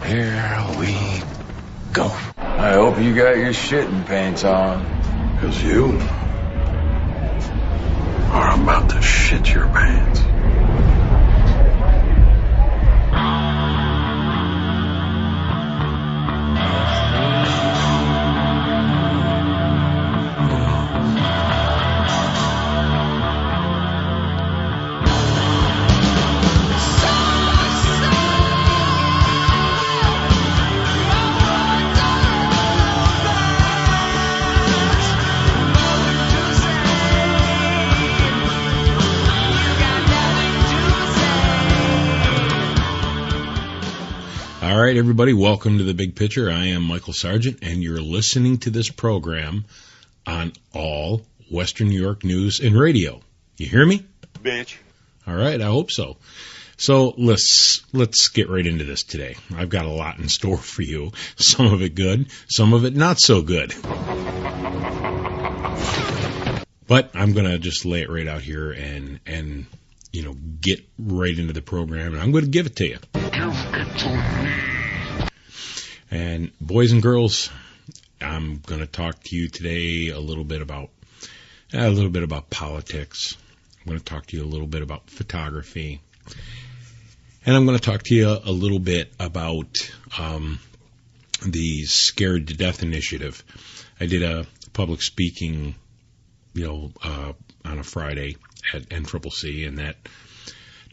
Here we go. I hope you got your shitting pants on. Because you are about to shit your pants. All right, everybody, welcome to The Big Picture. I am Michael Sargent, and you're listening to this program on all Western New York news and radio. You hear me? Bitch. All right, I hope so. So let's get right into this today. I've got a lot in store for you. Some of it good, some of it not so good. But I'm going to just lay it right out here and get right into the program, and I'm going to give it to you. And boys and girls, I'm going to talk to you today a little bit about politics. I'm going to talk to you a little bit about photography, and I'm going to talk to you a little bit about the Scared to Death initiative. I did a public speaking, on a Friday at NCCC, and that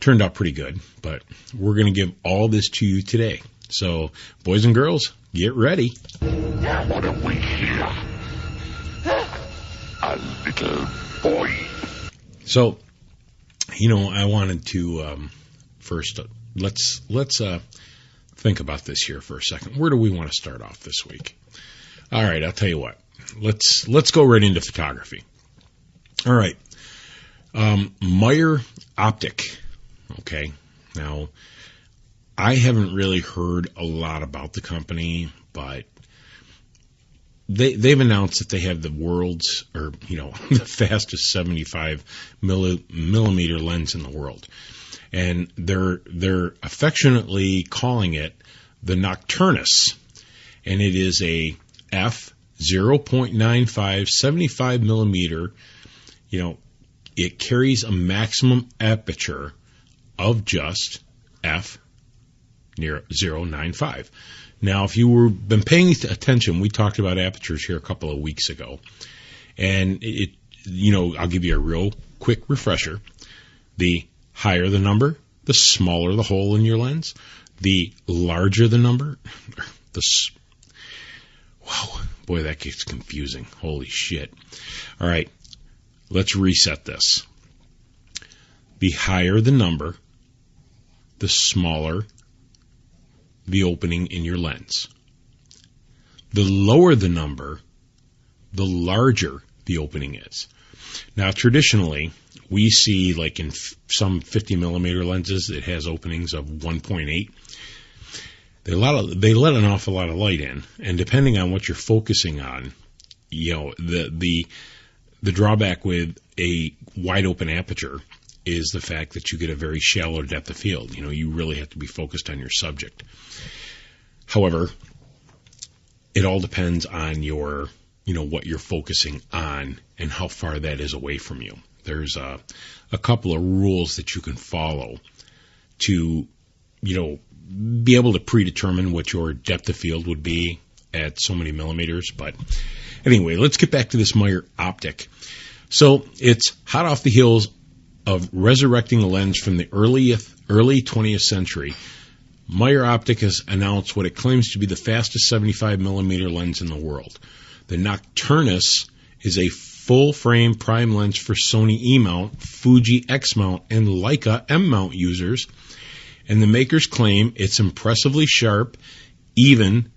turned out pretty good. But we're going to give all this to you today. So, boys and girls, get ready. What are we here? A little boy. So, I wanted to first let's think about this here for a second. Where do we want to start off this week? All right, I'll tell you what. Let's go right into photography. All right, Meyer Optic. Okay, now I haven't really heard a lot about the company, but they've announced that they have the world's, the fastest 75 millimeter lens in the world, and they're affectionately calling it the Nocturnus, and it is a f/0.95 75 millimeter. It carries a maximum aperture of just f/0.95. Now, if you've been paying attention, we talked about apertures here a couple of weeks ago, and I'll give you a real quick refresher. The higher the number, the smaller the hole in your lens. The larger the number, wow, boy, that gets confusing. Holy shit. All right, let's reset this. The higher the number, the smaller the opening in your lens. The lower the number, the larger the opening is. Now, traditionally, we see, like in some 50 millimeter lenses, it has openings of 1.8. They let an awful lot of light in, and depending on what you're focusing on, the drawback with a wide open aperture is the fact that you get a very shallow depth of field. You really have to be focused on your subject. However, it all depends on your, what you're focusing on and how far that is away from you. There's a couple of rules that you can follow to, be able to predetermine what your depth of field would be at so many millimeters. But anyway, let's get back to this Meyer Optic. So it's hot off the heels of resurrecting a lens from the early 20th century. Meyer Optic has announced what it claims to be the fastest 75 millimeter lens in the world. The Nocturnus is a full-frame prime lens for Sony E-mount, Fuji X-mount, and Leica M-mount users, and the makers claim it's impressively sharp even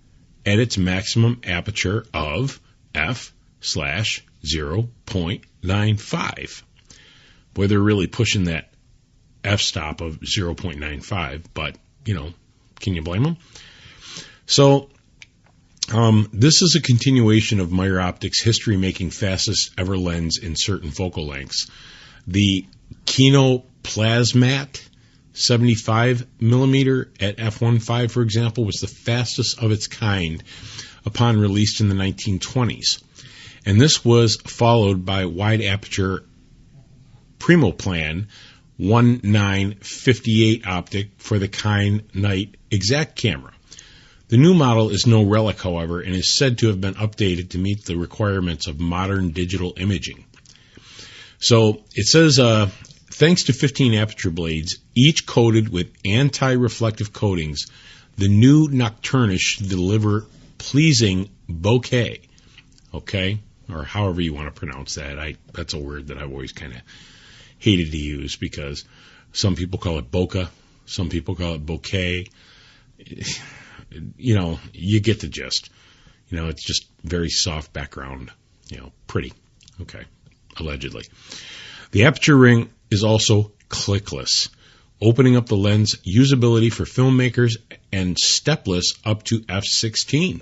at its maximum aperture of f/0.95. Boy, they're really pushing that f-stop of 0.95, but, can you blame them? So, this is a continuation of Meyer Optic's history-making fastest ever lens in certain focal lengths. The Kinoplasmat 75 millimeter at f1.5, for example, was the fastest of its kind upon release in the 1920s. And this was followed by wide aperture Primoplan 1958 optic for the Kine-Knight Exact camera. The new model is no relic, however, and is said to have been updated to meet the requirements of modern digital imaging. So it says, thanks to 15 aperture blades, each coated with anti-reflective coatings, the new Nocturnus should deliver pleasing bokeh. Okay? Or however you want to pronounce that. That's a word that I've always kind of hated to use because some people call it bokeh, some people call it bokeh. You know, you get the gist. You know, it's just very soft background, you know, pretty. Okay, allegedly. The aperture ring is also clickless, opening up the lens usability for filmmakers and stepless up to f/16.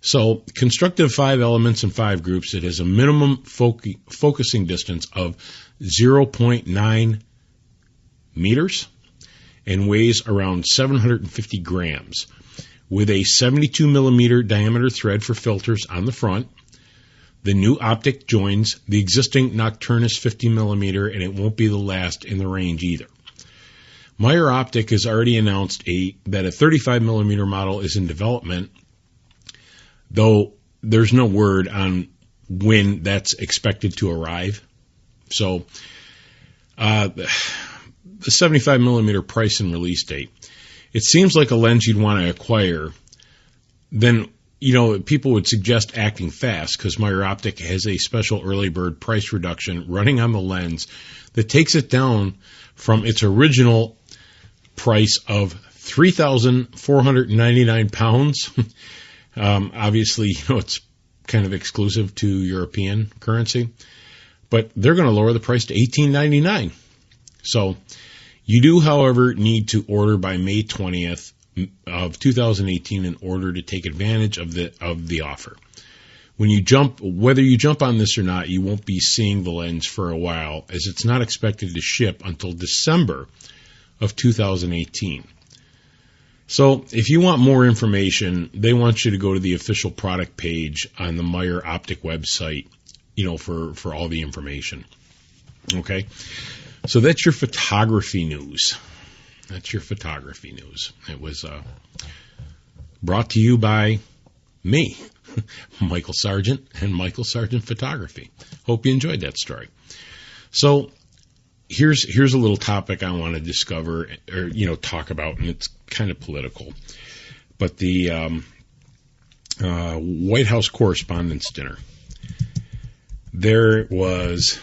So, constructed of 5 elements and 5 groups, it has a minimum focusing distance of 0.9 meters and weighs around 750 grams, with a 72 millimeter diameter thread for filters on the front. The new optic joins the existing Nocturnus 50 millimeter, and it won't be the last in the range either. Meyer Optic has already announced that a 35 millimeter model is in development, though there's no word on when that's expected to arrive. So, the 75 millimeter price and release date. It seems like a lens you'd want to acquire. Then, you know, people would suggest acting fast because Meyer Optic has a special early bird price reduction running on the lens that takes it down from its original price of £3,499. Obviously, you know, it's kind of exclusive to European currency, but they're going to lower the price to $18.99. So you do, however, need to order by May 20th of 2018 in order to take advantage of the offer. Whether you jump on this or not, you won't be seeing the lens for a while, as it's not expected to ship until December of 2018. So if you want more information, they want you to go to the official product page on the Meyer Optic website, you know, for all the information. Okay? So that's your photography news. That's your photography news. It was brought to you by me, Michael Sargent, and Michael Sargent Photography. Hope you enjoyed that story. So here's a little topic I want to discover or, you know, talk about, and it's kind of political. But the White House Correspondents' Dinner, there was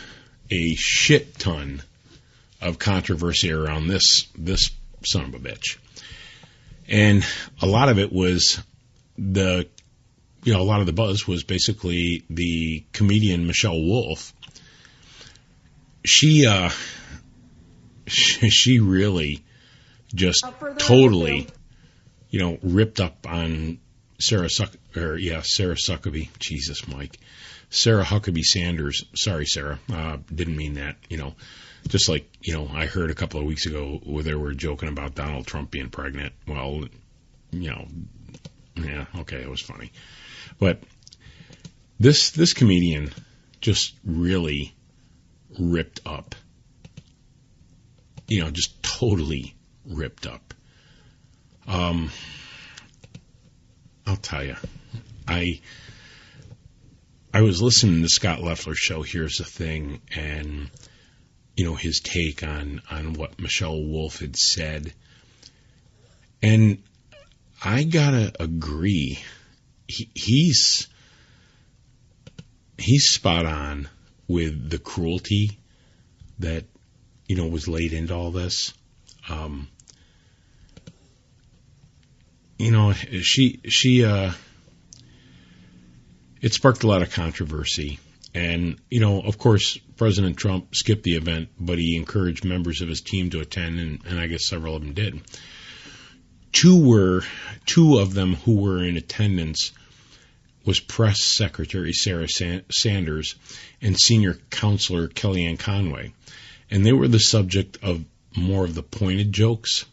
a shit ton of controversy around this son of a bitch. And a lot of it was a lot of the buzz was basically the comedian Michelle Wolf. She really just totally, you know, ripped up on Sarah Huckabee. Jesus, Mike. Sarah Huckabee Sanders. Sorry, Sarah. Didn't mean that, you know. Just like, you know, I heard a couple of weeks ago where they were joking about Donald Trump being pregnant. Well, you know, yeah, okay, it was funny. But this comedian just really ripped up. You know, just totally ripped up. I'll tell you, I was listening to Scott Leffler's show, Here's the Thing, and you know, his take on what Michelle Wolf had said. And I gotta agree, he's spot on with the cruelty that, you know, was laid into all this. You know, it sparked a lot of controversy. And, you know, of course, President Trump skipped the event, but he encouraged members of his team to attend, and I guess several of them did. Two of them who were in attendance was Press Secretary Sarah Sanders and Senior Counselor Kellyanne Conway. And they were the subject of more of the pointed jokes.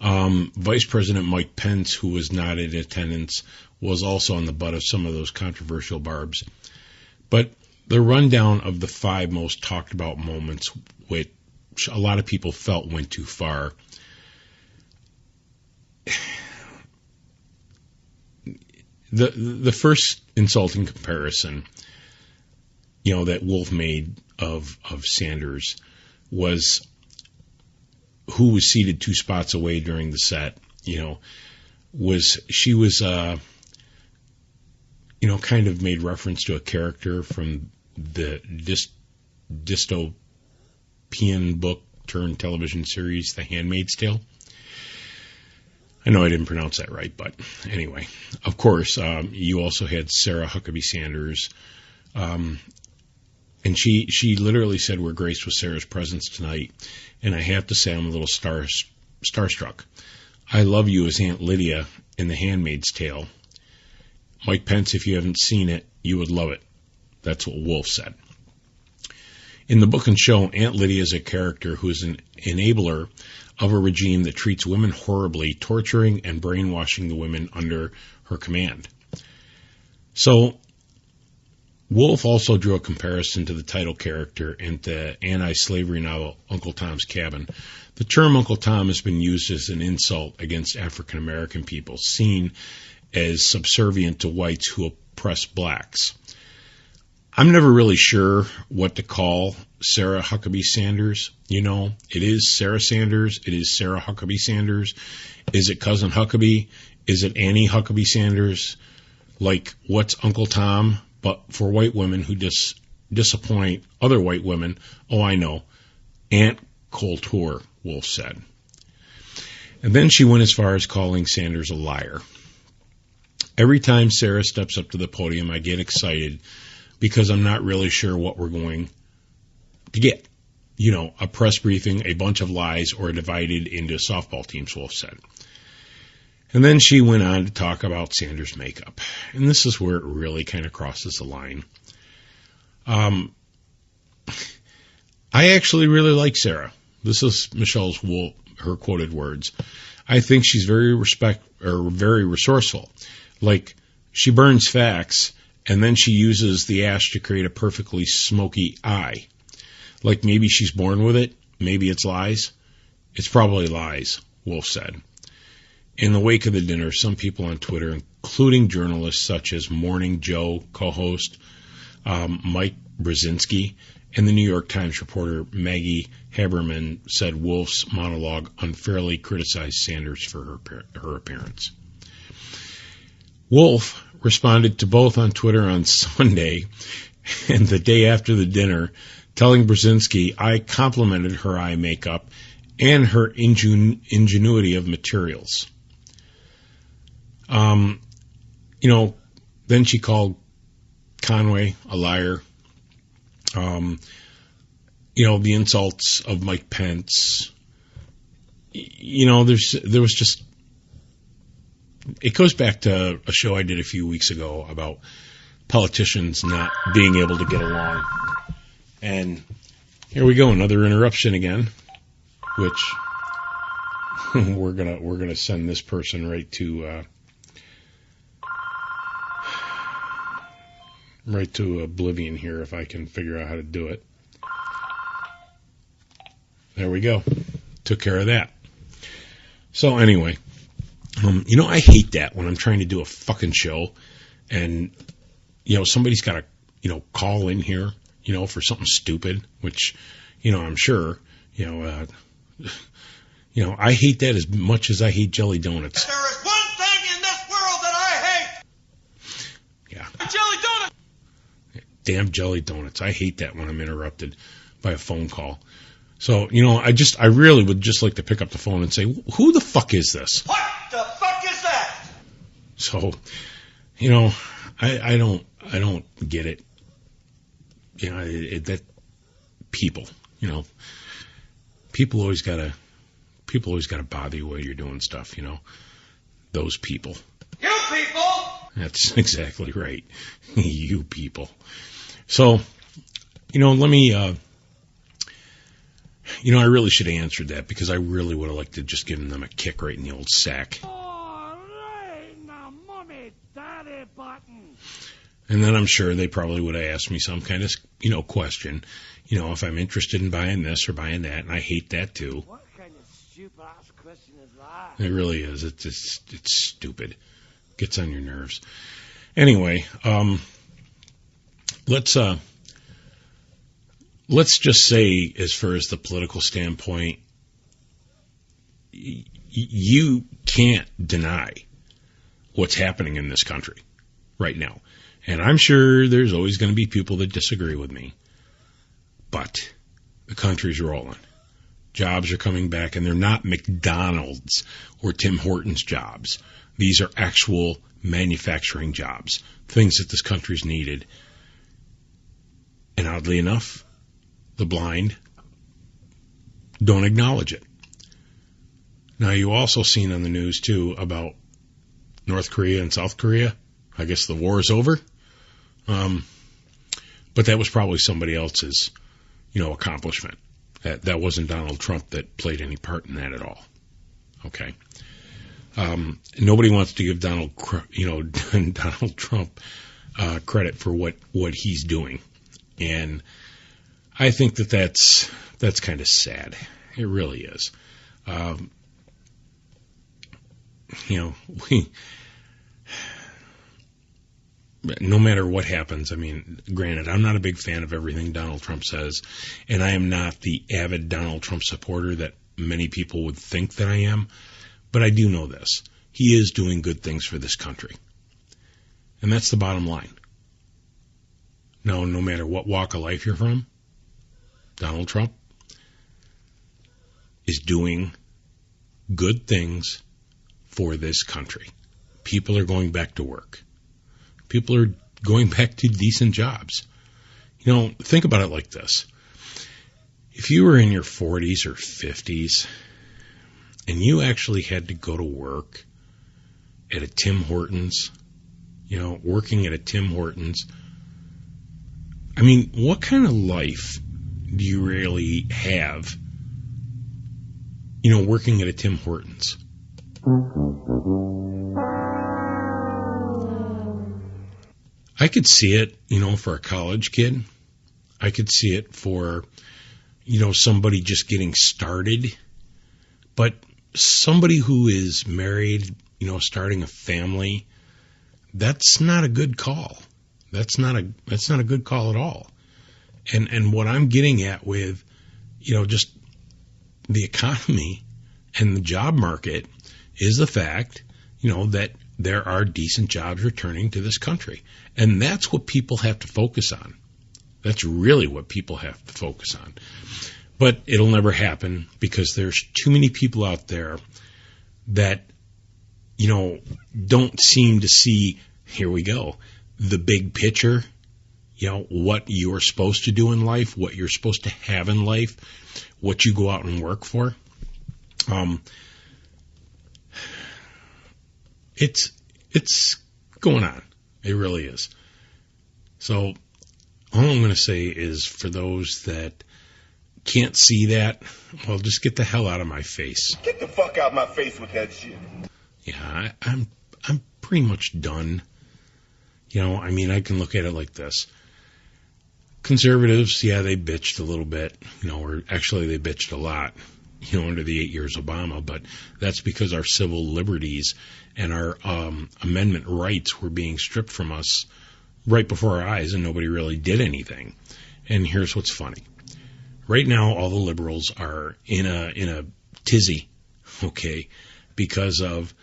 Vice President Mike Pence, who was not in attendance, was also on the butt of some of those controversial barbs. But the rundown of the 5 most talked about moments, which a lot of people felt went too far. The first insulting comparison, that Wolf made of Sanders was who was seated 2 spots away during the set. She was kind of made reference to a character from the dystopian book turned television series, The Handmaid's Tale. I know I didn't pronounce that right, but anyway. Of course, you also had Sarah Huckabee Sanders, and she literally said we're graced with Sarah's presence tonight, and I have to say I'm a little starstruck. I love you as Aunt Lydia in The Handmaid's Tale. Mike Pence, if you haven't seen it, you would love it. That's what Wolf said. In the book and show, Aunt Lydia is a character who is an enabler of a regime that treats women horribly, torturing and brainwashing the women under her command. So, Wolf also drew a comparison to the title character in the anti-slavery novel Uncle Tom's Cabin. The term Uncle Tom has been used as an insult against African American people, seen as subservient to whites who oppress blacks. I'm never really sure what to call Sarah Huckabee Sanders. It is Sarah Sanders. It is Sarah Huckabee Sanders. Is it Cousin Huckabee? Is it Annie Huckabee Sanders? Like, what's Uncle Tom? But for white women who disappoint other white women, I know. Aunt Kultur, Wolf said. And then she went as far as calling Sanders a liar. Every time Sarah steps up to the podium, I get excited because I'm not really sure what we're going to get. A press briefing, a bunch of lies, or divided into softball teams, Wolf said. And then she went on to talk about Sanders' makeup. And this is where it really kind of crosses the line. I actually really like Sarah. This is Michelle's Wolf, her quoted words. I think she's very resourceful. Like, she burns facts, and then she uses the ash to create a perfectly smoky eye. Like, maybe she's born with it. Maybe it's lies. It's probably lies, Wolf said. In the wake of the dinner, some people on Twitter, including journalists such as Morning Joe co-host Mike Brzezinski and the New York Times reporter Maggie Haberman, said Wolf's monologue unfairly criticized Sanders for her appearance. Wolf responded to both on Twitter on Sunday and the day after the dinner, telling Brzezinski, I complimented her eye makeup and her ingenuity of materials. Then she called Conway a liar. The insults of Mike Pence. There was just, it goes back to a show I did a few weeks ago about politicians not being able to get along. And here we go, another interruption again, which we're gonna send this person right to oblivion here if I can figure out how to do it. There we go. Took care of that. So anyway, I hate that when I'm trying to do a fucking show and, somebody's got to, call in here, for something stupid, which, I'm sure, I hate that as much as I hate jelly donuts. There is one thing in this world that I hate. Yeah. Jelly donut. Damn jelly donuts. I hate that when I'm interrupted by a phone call. So, I really would just like to pick up the phone and say, who the fuck is this? What the fuck is that? So, I don't get it. That people, people always gotta bother you while you're doing stuff, those people. You people! That's exactly right. You people. So, let me You know, I really should have answered that because I really would have liked to just given them a kick right in the old sack. And then I'm sure they probably would have asked me some kind of, question, if I'm interested in buying this or buying that, and I hate that too. What kind of stupid-ass question is that? It really is. It's stupid. Gets on your nerves. Anyway, let's just say, as far as the political standpoint, you can't deny what's happening in this country right now. And I'm sure there's always going to be people that disagree with me. But the country's rolling. Jobs are coming back, and they're not McDonald's or Tim Hortons jobs. These are actual manufacturing jobs, things that this country's needed. And oddly enough, the blind don't acknowledge it. Now, you also seen on the news, too, about North Korea and South Korea. I guess the war is over. But that was probably somebody else's, accomplishment. That wasn't Donald Trump that played any part in that at all. Okay. Nobody wants to give Donald Trump credit for what he's doing. And I think that's kind of sad. It really is. No matter what happens, I mean, granted, I'm not a big fan of everything Donald Trump says, and I am not the avid Donald Trump supporter that many people would think that I am, but I do know this. He is doing good things for this country. And that's the bottom line. Now, no matter what walk of life you're from, Donald Trump is doing good things for this country. People are going back to work. People are going back to decent jobs. Think about it like this. If you were in your 40s or 50s and you actually had to go to work at a Tim Hortons, working at a Tim Hortons, I mean, what kind of life do you really have, working at a Tim Hortons? I could see it, for a college kid. I could see it for, somebody just getting started. But somebody who is married, starting a family, that's not a good call. That's not a good call at all. And what I'm getting at with, just the economy and the job market is the fact, that there are decent jobs returning to this country. And that's what people have to focus on. That's really what people have to focus on. But it'll never happen because there's too many people out there that, don't seem to see, here we go, the big picture, what you're supposed to do in life, what you're supposed to have in life, what you go out and work for. It's going on. It really is. So all I'm going to say is for those that can't see that, well, just get the hell out of my face. Get the fuck out of my face with that shit. Yeah, I'm pretty much done. I can look at it like this. Conservatives, yeah, they bitched a little bit, or actually they bitched a lot, under the 8 years Obama, but that's because our civil liberties and our amendment rights were being stripped from us right before our eyes, and nobody really did anything. And here's what's funny. Right now, all the liberals are in a tizzy, okay, because of,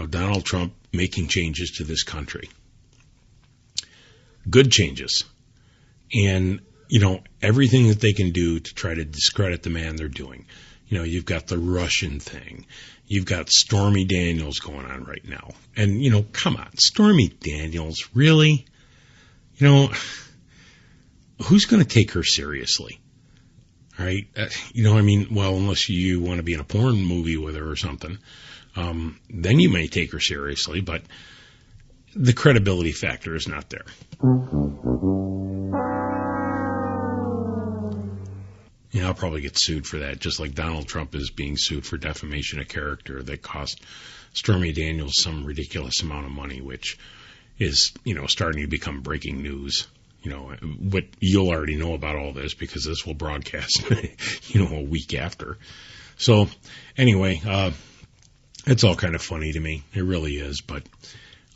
Donald Trump making changes to this country. Good changes. And, everything that they can do to try to discredit the man they're doing. You've got the Russian thing. You've got Stormy Daniels going on right now. And, come on, Stormy Daniels, really? Who's going to take her seriously? All right? Unless you want to be in a porn movie with her or something, then you may take her seriously, but the credibility factor is not there. mean, I'll probably get sued for that, just like Donald Trump is being sued for defamation of character that cost Stormy Daniels some ridiculous amount of money, which is, starting to become breaking news. What you'll already know about all this because this will broadcast, a week after. So anyway, it's all kind of funny to me. It really is. But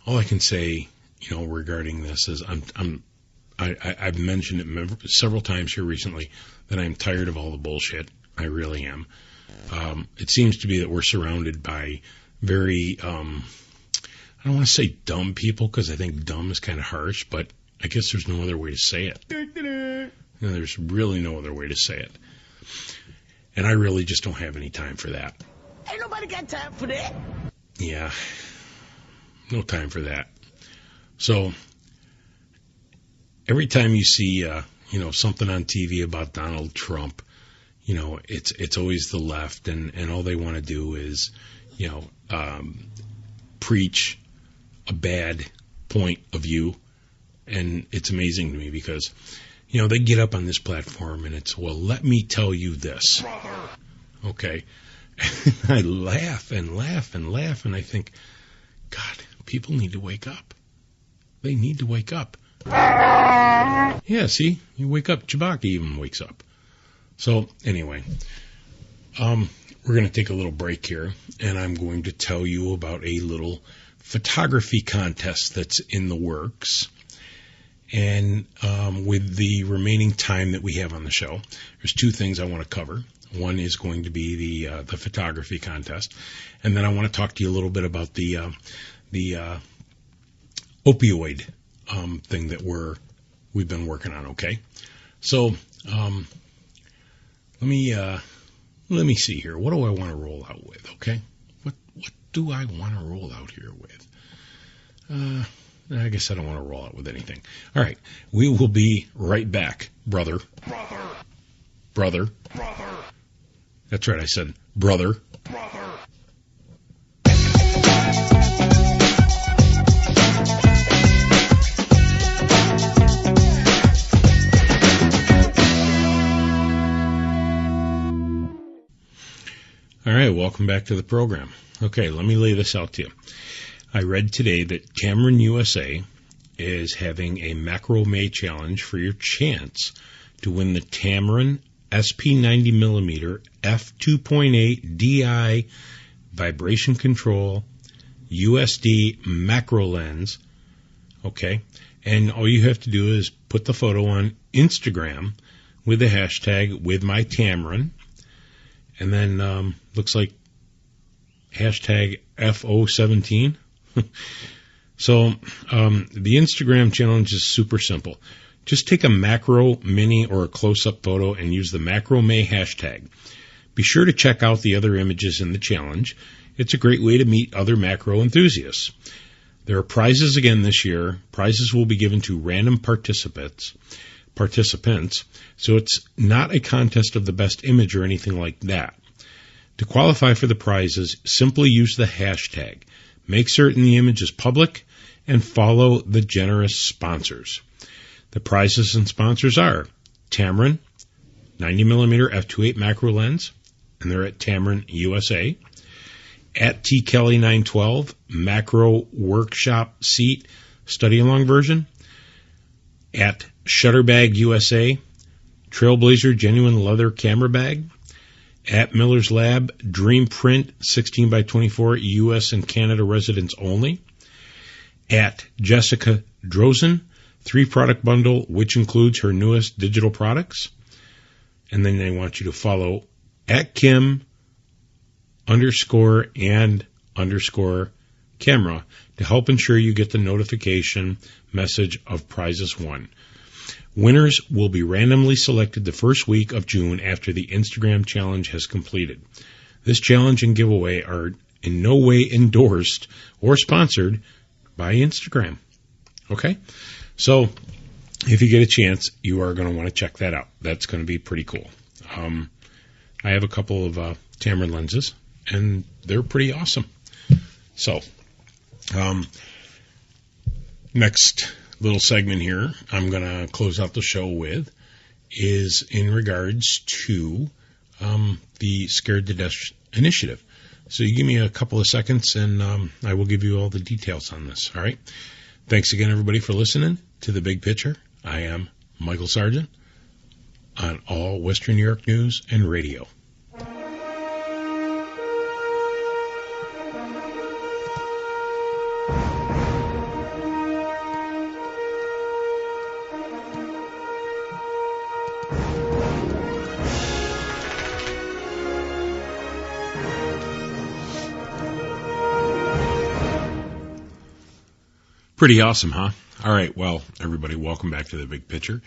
all I can say, regarding this is I've mentioned it several times here recently that I'm tired of all the bullshit. I really am. It seems to be that we're surrounded by very, I don't want to say dumb people because I think dumb is kind of harsh, but I guess there's no other way to say it. There's really no other way to say it. And I really just don't have any time for that. Ain't nobody got time for that. Yeah, no time for that. So every time you see, something on TV about Donald Trump, it's always the left, and all they want to do is, preach a bad point of view. And it's amazing to me because, they get up on this platform and it's, well, let me tell you this. Brother. Okay. I laugh and laugh and laugh, and I think, God, people need to wake up. They need to wake up. Yeah, see? You wake up. Chewbacca even wakes up. So, anyway, we're going to take a little break here, and I'm going to tell you about a little photography contest that's in the works. And with the remaining time that we have on the show, there's two things I want to cover. One is going to be the photography contest, and then I want to talk to you a little bit about the opioid thing that we've been working on. Okay, so let me see here. What do I want to roll out with? Okay, what do I want to roll out here with? I guess I don't want to roll out with anything. All right, we will be right back, brother. Brother. That's right, I said brother. All right, welcome back to the program. Okay, let me lay this out to you. I read today that Tamron USA is having a Macrame challenge for your chance to win the Tamron SP 90mm f2.8 DI vibration control USD macro lens. Okay, and all you have to do is put the photo on Instagram with the hashtag #WithMyTamron, and then looks like hashtag FO17. So the Instagram challenge is super simple. Just take a macro, mini, or a close-up photo and use the Macrame hashtag. Be sure to check out the other images in the challenge. It's a great way to meet other macro enthusiasts. There are prizes again this year. Prizes will be given to random participants, so it's not a contest of the best image or anything like that. To qualify for the prizes, simply use the hashtag. Make certain the image is public and follow the generous sponsors. The prizes and sponsors are Tamron 90mm f2.8 macro lens, and they're at Tamron USA. At TKelly912 macro workshop seat study along version. At Shutterbag USA Trailblazer genuine leather camera bag. At Miller's Lab Dream Print 16x24 U.S. and Canada residents only. At Jessica Drozen 3-product bundle, which includes her newest digital products. And then they want you to follow at Kim _and_ camera to help ensure you get the notification message of prizes won. Winners will be randomly selected the first week of June after the Instagram challenge has completed. This challenge and giveaway are in no way endorsed or sponsored by Instagram. Okay? So, if you get a chance, you are going to want to check that out. That's going to be pretty cool. I have a couple of Tamron lenses, and they're pretty awesome. So, next little segment here I'm going to close out the show with is in regards to the Scared to Death initiative. So you give me a couple of seconds and I will give you all the details on this. All right. Thanks again, everybody, for listening to The Big Picture. I am Michael Sargent on All Western New York News and Radio. Pretty awesome, huh? All right, well, everybody, welcome back to The Big Picture.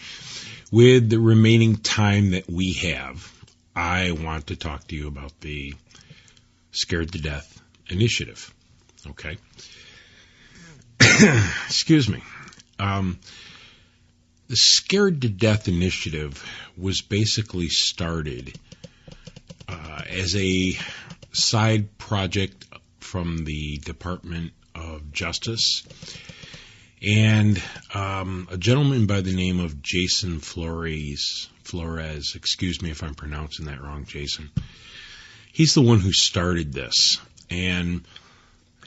With the remaining time that we have, I want to talk to you about the Scared to Death initiative, okay? Excuse me. The Scared to Death initiative was basically started as a side project from the Department of Justice. And a gentleman by the name of Jason Flores, excuse me if I'm pronouncing that wrong, Jason. He's the one who started this, and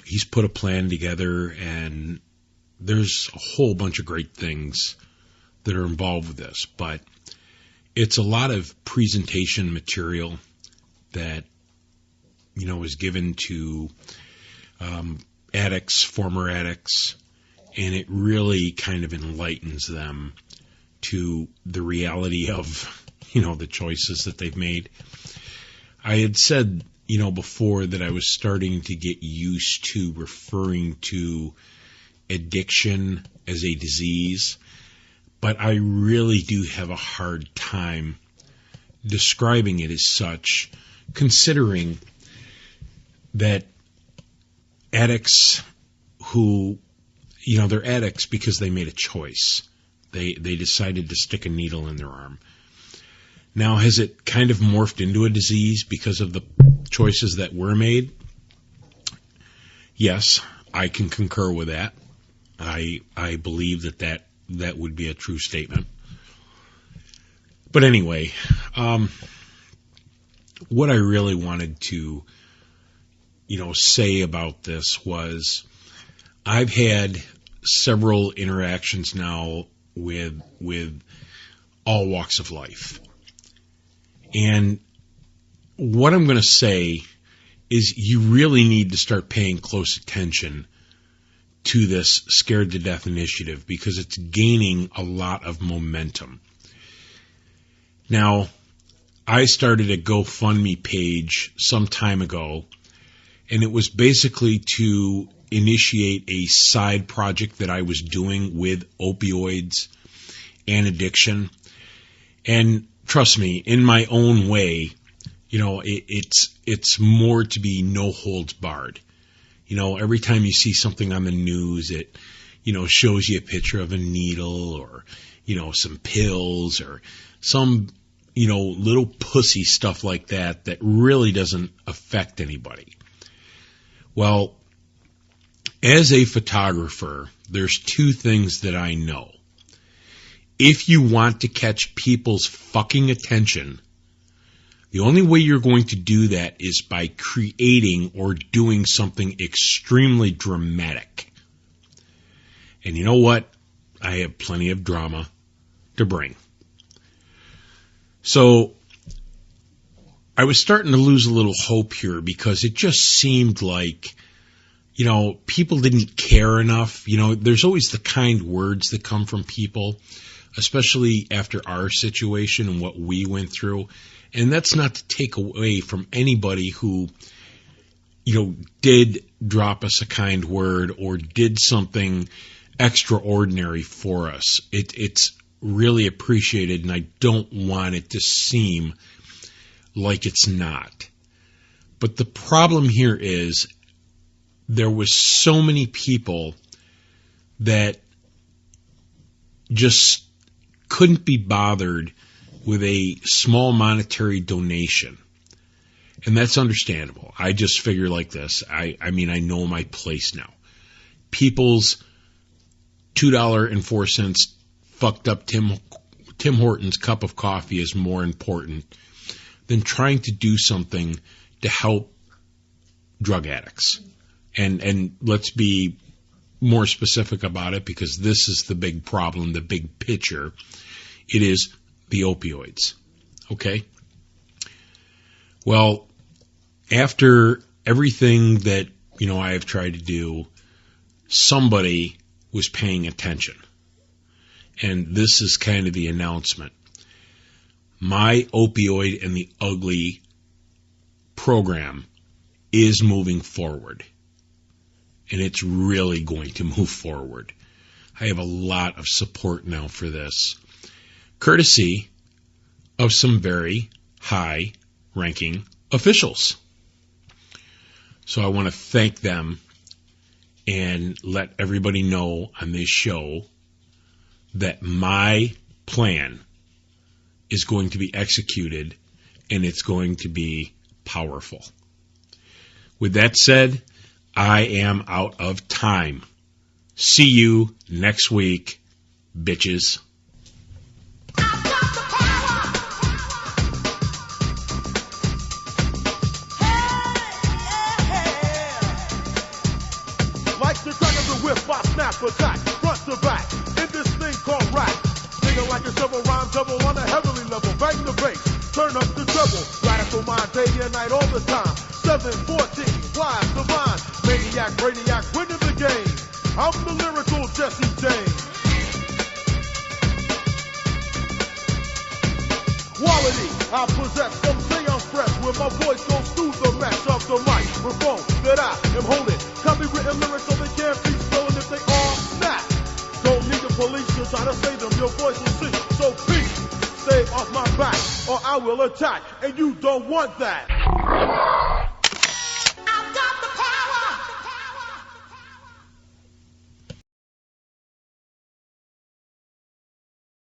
he's put a plan together, and there's a whole bunch of great things that are involved with this, but it's a lot of presentation material that, you know, is given to addicts, former addicts, and it really kind of enlightens them to the reality of, you know, the choices that they've made. I had said, you know, before that I was starting to get used to referring to addiction as a disease, but I really do have a hard time describing it as such, considering that addicts who, you know, they're addicts because they made a choice. They decided to stick a needle in their arm. Now, has it kind of morphed into a disease because of the choices that were made? Yes, I can concur with that. I believe that would be a true statement. But anyway, what I really wanted to, you know, say about this was I've had several interactions now with all walks of life. And what I'm going to say is you really need to start paying close attention to this Scared to Death initiative because it's gaining a lot of momentum. Now, I started a GoFundMe page some time ago, and it was basically to initiate a side project that I was doing with opioids and addiction. And trust me, in my own way, you know, it's more to be no holds barred. You know, every time you see something on the news, it, you know, shows you a picture of a needle or, you know, some pills or some, you know, little pussy stuff like that that really doesn't affect anybody. Well, as a photographer, there's two things that I know. If you want to catch people's fucking attention, the only way you're going to do that is by creating or doing something extremely dramatic. And you know what? I have plenty of drama to bring. So I was starting to lose a little hope here because it just seemed like, you know, people didn't care enough. You know, there's always the kind words that come from people, especially after our situation and what we went through. And that's not to take away from anybody who, you know, did drop us a kind word or did something extraordinary for us. It's really appreciated, and I don't want it to seem like it's not. But the problem here is there was so many people that just couldn't be bothered with a small monetary donation. And that's understandable. I just figure like this. I mean, I know my place now. People's $2.04 fucked up Tim Hortons cup of coffee is more important than trying to do something to help drug addicts. And let's be more specific about it, because this is the big problem, the big picture. It is the opioids. Okay? Well, after everything that, I have tried to do, somebody was paying attention. And this is kind of the announcement. My Opioid and the Ugly program is moving forward. And it's really going to move forward. I have a lot of support now for this, courtesy of some very high-ranking officials. So I want to thank them and let everybody know on this show that my plan is going to be executed, and it's going to be powerful. With that said, I am out of time. See you next week, bitches. Attack, front to back, in this thing called rap. Nigga like a several rhyme double on a heavenly level. Bang the bass, turn up the treble. Radical mind day and night all the time. 714, wise, divine. Maniac, brainiac, winning the game. I'm the lyrical Jesse James. Quality, I possess, some say I'm fresh. When my voice goes through the mesh of the microphone that I am holding. Copywritten lyrics so they can't be stolen if they are not. Don't need the police to try to save them, your voice will sing. So peace, stay off my back or I will attack, and you don't want that.